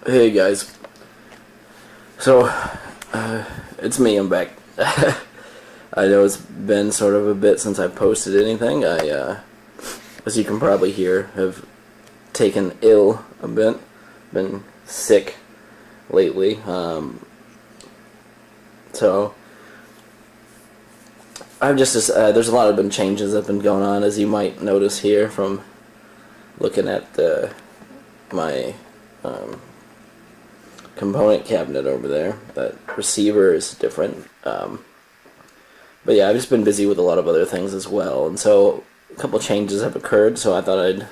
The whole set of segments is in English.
Hey guys, so it's me. I'm back. I know it's been sort of a bit since I posted anything. As you can probably hear, have taken ill a bit. Been sick lately. So I've just there's a lot of been changes that have been going on, as you might notice here from looking at my component cabinet over there. That receiver is different. But yeah, I've just been busy with a lot of other things as well, and so a couple changes have occurred, so I thought I'd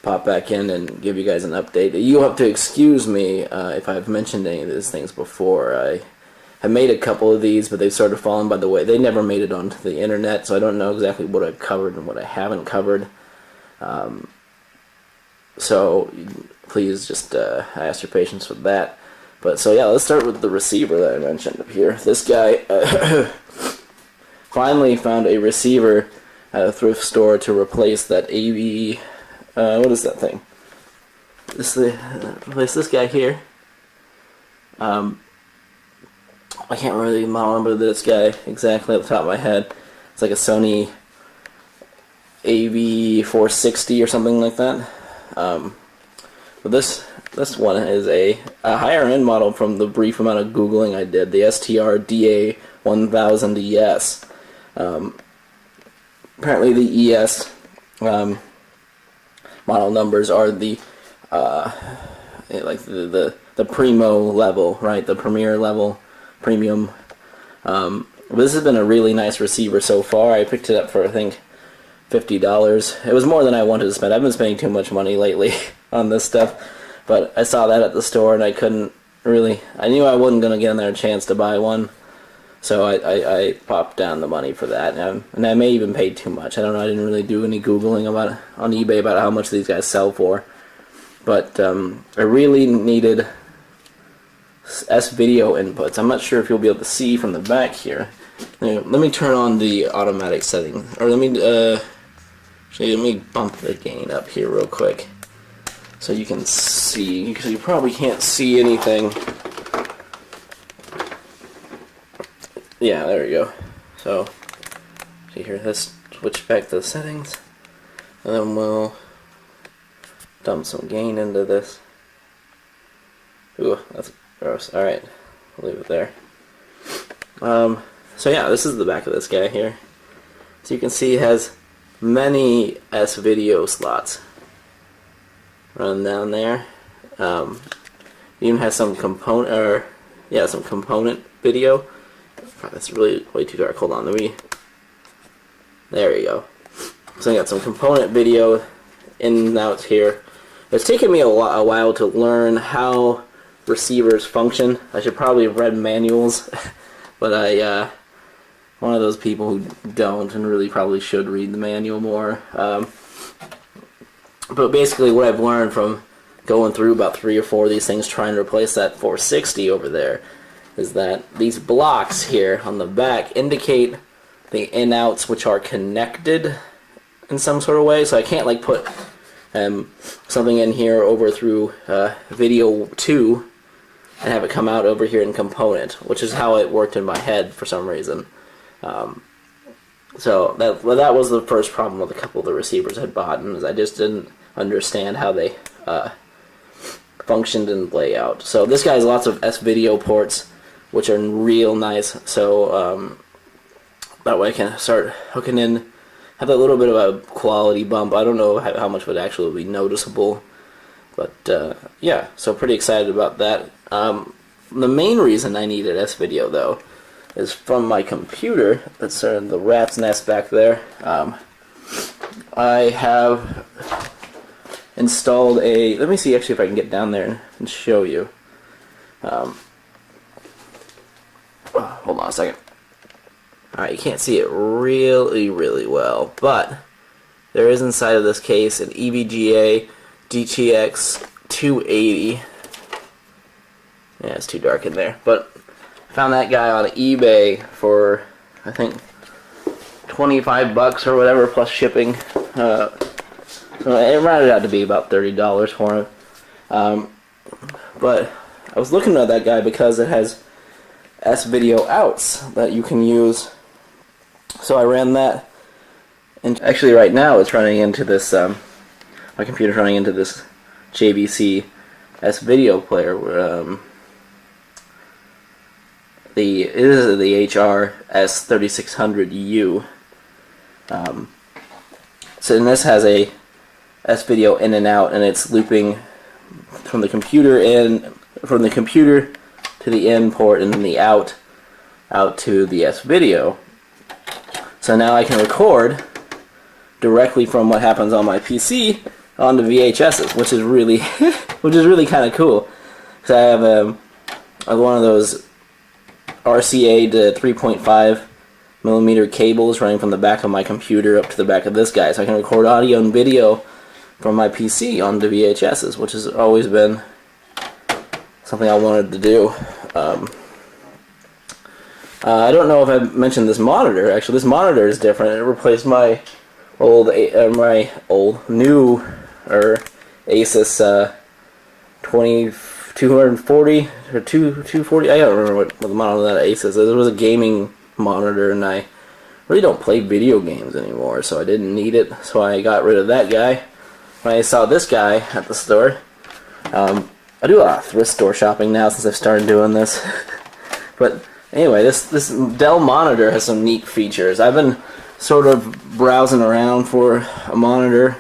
pop back in and give you guys an update. You have to excuse me if I've mentioned any of these things before. I have made a couple of these, but they've sort of fallen by the way. They never made it onto the internet, so I don't know exactly what I've covered and what I haven't covered. So please just ask your patience with that. But so yeah, let's start with the receiver that I mentioned up here. This guy finally found a receiver at a thrift store to replace that AV. What is that thing? Replace this guy here. I can't really remember this guy exactly off the top of my head. It's like a Sony AV460 or something like that. But this one is a higher end model from the brief amount of Googling I did, the STR DA1000ES. Apparently the ES model numbers are the like the primo level, right? The premier level, premium. This has been a really nice receiver so far. I picked it up for I think $50. It was more than I wanted to spend. I've been spending too much money lately on this stuff, but I saw that at the store and I couldn't really. I knew I wasn't gonna get in there a chance to buy one, so I popped down the money for that, and I may even pay too much. I don't know. I didn't really do any googling about on eBay about how much these guys sell for, but I really needed S-video inputs. I'm not sure if you'll be able to see from the back here. Let me turn on the automatic setting, or let me bump the gain up here real quick so you can see, because you probably can't see anything. Yeah, there we go. So, see here, let's switch back to the settings, and then we'll dump some gain into this. Ooh, that's gross. Alright, we'll leave it there. So yeah, this is the back of this guy here. So you can see it has many S-video slots running down there. It even has some component video. That's really way too dark. Hold on, there you go. So I got some component video in and out here. It's taken me a while to learn how receivers function. I should probably have read manuals, but one of those people who don't and really probably should read the manual more. But basically what I've learned from going through about 3 or 4 of these things trying to replace that 460 over there is that these blocks here on the back indicate the in-outs which are connected in some sort of way. So I can't like put something in here over through video 2 and have it come out over here in component, which is how it worked in my head for some reason. So that was the first problem with a couple of the receivers I'd bought, and I just didn't understand how they functioned in layout. So this guy has lots of S-video ports, which are real nice. So that way I can start hooking in, have a little bit of a quality bump. I don't know how much would actually be noticeable, but yeah. So pretty excited about that. The main reason I needed S-video though is from my computer. That's sort of the rat's nest back there. I have installed a, let me see actually if I can get down there and show you. Hold on a second. Alright, you can't see it really well, but there is inside of this case an EVGA GTX 280. Yeah, it's too dark in there, but found that guy on eBay for I think $25 or whatever plus shipping. So it rounded out to be about $30 for him. But I was looking at that guy because it has S-Video outs that you can use. So I ran that, and actually right now it's running into this, my computer's running into this JVC S-Video player. It is the HRS 3600U. So and this has a S-Video in and out, and it's looping from the computer to the in port, and then the out to the S-Video. So now I can record directly from what happens on my PC onto VHSs, which is really kind of cool. So I have one of those RCA to 3.5 millimeter cables running from the back of my computer up to the back of this guy, so I can record audio and video from my PC onto VHSs, which has always been something I wanted to do. I don't know if I mentioned this monitor. Actually, this monitor is different. It replaced my new Asus 240 or 240. I don't remember what the model of that Asus is. It was a gaming monitor, and I really don't play video games anymore, so I didn't need it. So I got rid of that guy. When I saw this guy at the store, I do a lot of thrift store shopping now since I've started doing this. But anyway, this Dell monitor has some neat features. I've been sort of browsing around for a monitor,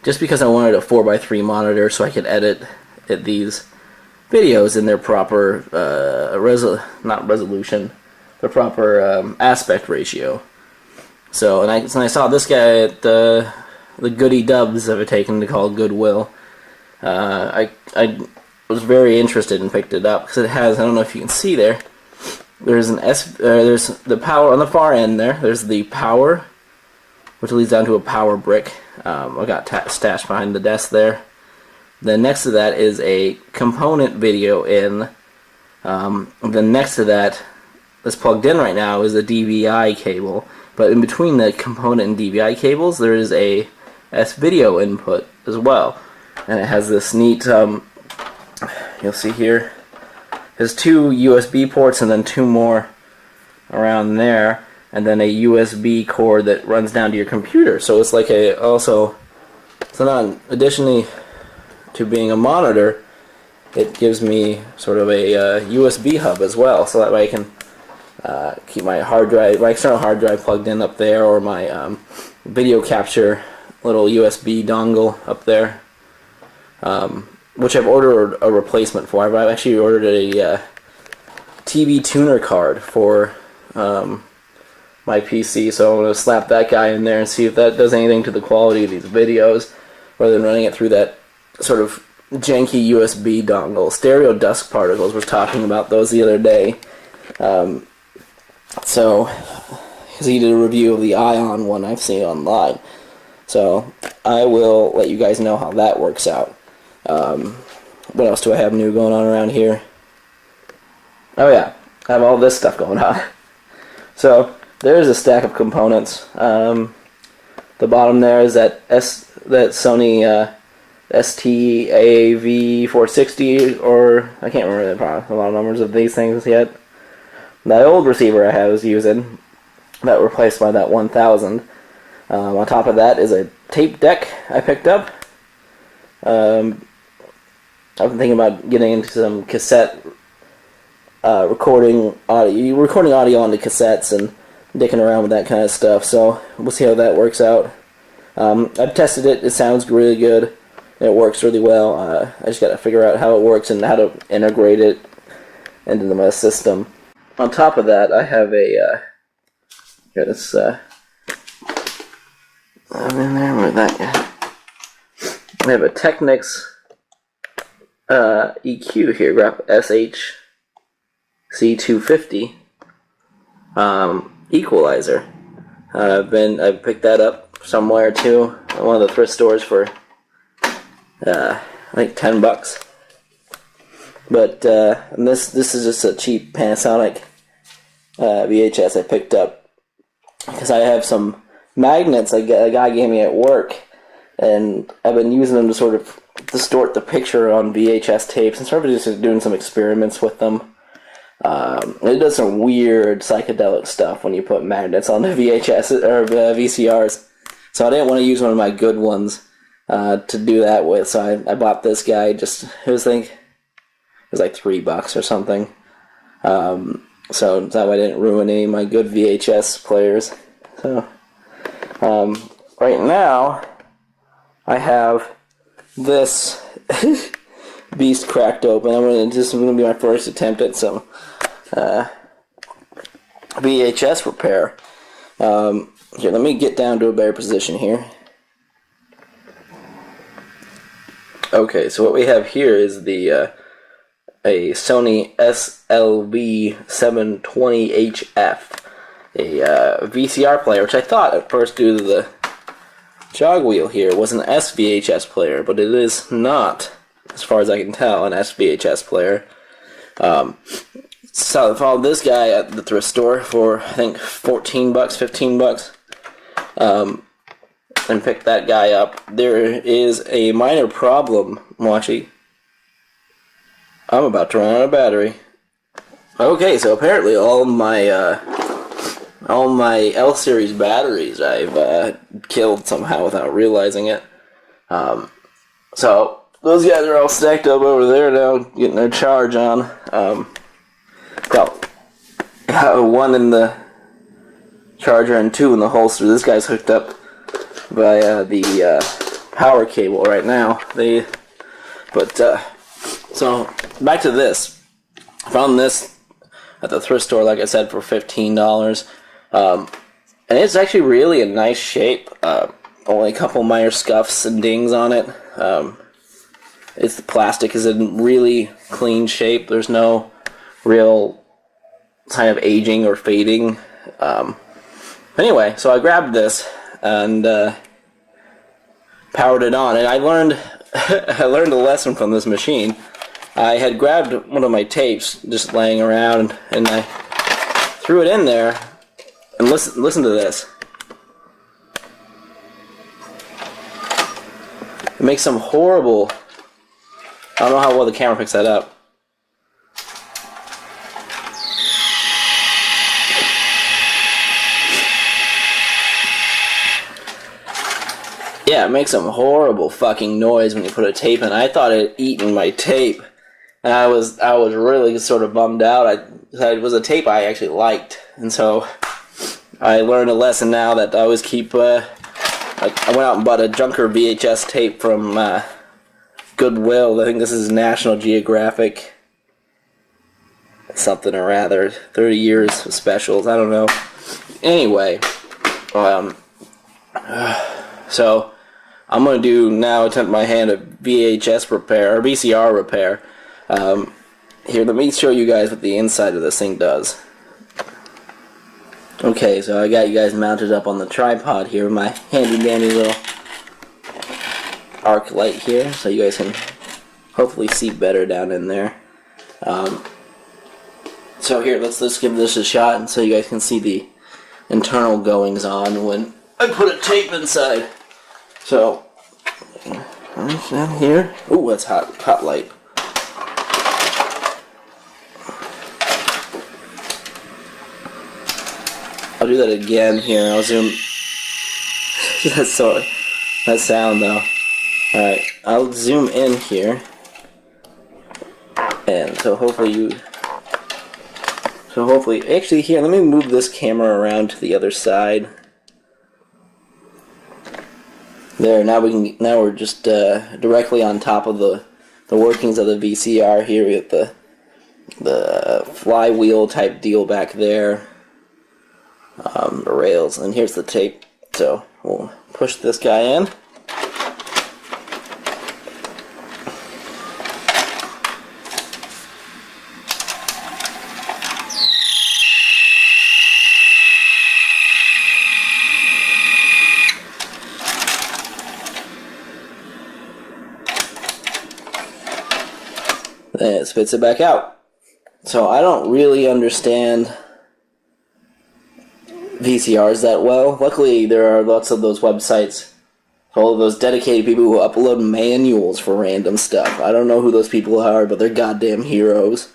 just because I wanted a 4x3 monitor so I could edit these videos in their proper the proper aspect ratio. So, and I saw this guy at the Goody Dubs of it taken to call Goodwill. I was very interested and picked it up because it has, I don't know if you can see there, there's the power on the far end there. There's the power, which leads down to a power brick. I got stashed behind the desk there. Then next to that is a component video in. Then next to that, that's plugged in right now, is a DVI cable. But in between the component and DVI cables, there is a S-Video input as well. And it has this neat, you'll see here, there's two USB ports and then two more around there, and then a USB cord that runs down to your computer. So it's like so not additionally to being a monitor, it gives me sort of a USB hub as well, so that way I can keep my external hard drive plugged in up there, or my video capture little USB dongle up there, which I've ordered a replacement for. I've actually ordered a TV tuner card for my PC, so I'm going to slap that guy in there and see if that does anything to the quality of these videos, rather than running it through that sort of janky USB dongle. Stereo Dust Particles was talking about those the other day. So, because he did a review of the Ion one I've seen online. So, I will let you guys know how that works out. What else do I have new going on around here? Oh yeah, I have all this stuff going on. So, there's a stack of components. The bottom there is that Sony ST-AAV460, or I can't remember a lot of numbers of these things yet. That old receiver I was using, that replaced by that 1000. On top of that is a tape deck I picked up. I've been thinking about getting into some cassette recording audio onto cassettes and dicking around with that kind of stuff. So we'll see how that works out. I've tested it. It sounds really good. It works really well. I just got to figure out how it works and how to integrate it into my system. On top of that, I have I'm in there with that guy. I have a Technics EQ here, grab SH-C250 equalizer. I picked that up somewhere too at one of the thrift stores for like $10. But and this is just a cheap Panasonic VHS I picked up because I have some magnets a guy gave me at work, and I've been using them to sort of distort the picture on VHS tapes and started just doing some experiments with them. It does some weird psychedelic stuff when you put magnets on the VHS or VCRs. So I didn't want to use one of my good ones to do that with. So I bought this guy. It was like $3 or something. So that way I didn't ruin any of my good VHS players. So right now I have this beast cracked open. This is going to be my first attempt at some VHS repair. Here, let me get down to a better position here. Okay, so what we have here is a Sony SLV720HF, a VCR player, which I thought at first, due to the jog wheel here, was an SVHS player, but it is not, as far as I can tell, an SVHS player. So I followed this guy at the thrift store for, I think, $14, $15, and picked that guy up. There is a minor problem. Well, actually, I'm about to run out of battery. Okay, so apparently all my L-series batteries I've killed somehow without realizing it. So those guys are all stacked up over there now, getting their charge on. Got one in the charger and two in the holster. This guy's hooked up by the power cable right now. So back to this. I found this at the thrift store, like I said, for $15. And it's actually really in nice shape. Only a couple minor scuffs and dings on it. The plastic is in really clean shape. There's no real sign of aging or fading. Anyway, so I grabbed this and powered it on, and I learned a lesson from this machine. I had grabbed one of my tapes just laying around, and I threw it in there, and listen to this. It makes some horrible... I don't know how well the camera picks that up. Yeah, it makes some horrible fucking noise when you put a tape in. I thought it had eaten my tape, and I was really sort of bummed out. It was a tape I actually liked, and so I learned a lesson now that I always keep. I went out and bought a Junker VHS tape from Goodwill. I think this is National Geographic, something or rather. 30 years of specials. I don't know. Anyway, so I'm going to attempt my hand at VHS repair, or VCR repair. Here, let me show you guys what the inside of this thing does. Okay, so I got you guys mounted up on the tripod here with my handy dandy little arc light here, so you guys can hopefully see better down in there. So here, let's give this a shot, and so you guys can see the internal goings on when I put a tape inside. So, down here. Ooh, that's hot light. I'll do that again here. I'll zoom. That sound though. Alright, I'll zoom in here. And so hopefully, actually here, let me move this camera around to the other side. There, now we're just directly on top of the workings of the VCR here. We got the flywheel type deal back there, the rails, and here's the tape. So we'll push this guy in. And it spits it back out. So I don't really understand VCRs that well. Luckily, there are lots of those websites All of those dedicated people who upload manuals for random stuff. I don't know who those people are, but they're goddamn heroes.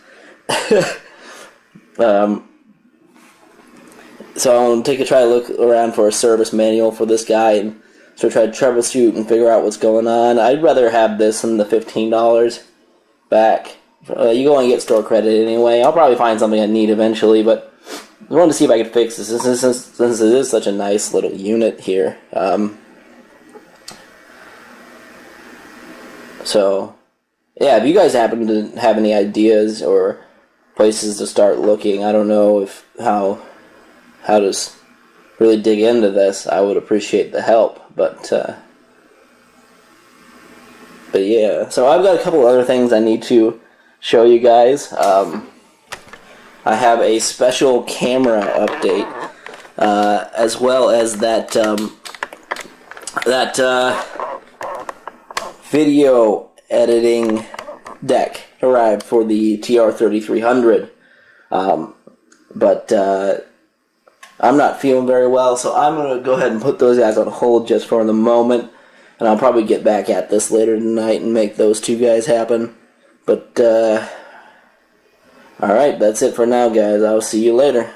So I'm going to try to look around for a service manual for this guy and so try to troubleshoot and figure out what's going on. I'd rather have this than the $15 back. You go and get store credit anyway. I'll probably find something I need eventually, but I wanted to see if I could fix this since it is such a nice little unit here. So, yeah, if you guys happen to have any ideas or places to start looking, I don't know how to really dig into this, I would appreciate the help. But yeah, so I've got a couple other things I need to show you guys. I have a special camera update, as well as that video editing deck arrived for the TR3300. But I'm not feeling very well, so I'm going to go ahead and put those guys on hold just for the moment, and I'll probably get back at this later tonight and make those two guys happen. But, alright, that's it for now, guys. I'll see you later.